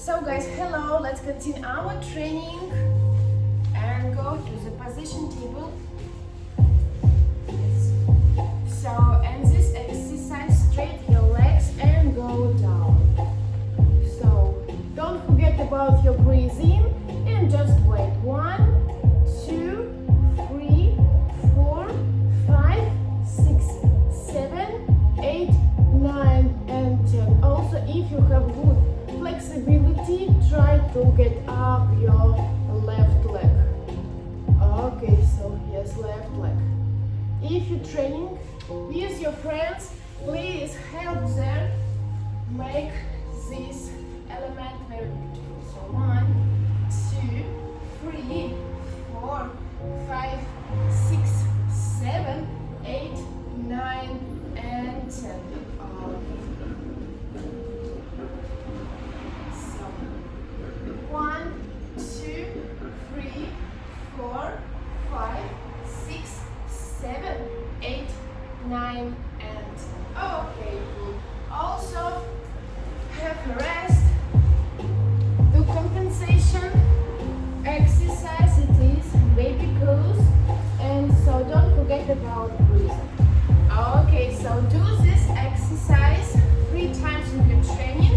So guys, hello, let's continue our training and go to the position table. Yes. So, and this exercise, straight your legs and go down. So, don't forget about your breathing and just wait. 1, 2, 3, 4, 5, 6, 7, 8, 9 and 10. Also, if you have good flexibility, try to get up your left leg. Okay, so yes, left leg. If you're training with your friends, please help them make this element very beautiful. So 1, 2, 3, 4, 5, 6, 7, 8, 9 and 10. So 1, 2, 3, 4, 5, 6, 7, 8, 9 and 10. Okay, good. Also have a rest. Do compensation exercise, it is baby pose, and so don't forget about breathing. Okay, so do this exercise 3 times in your training.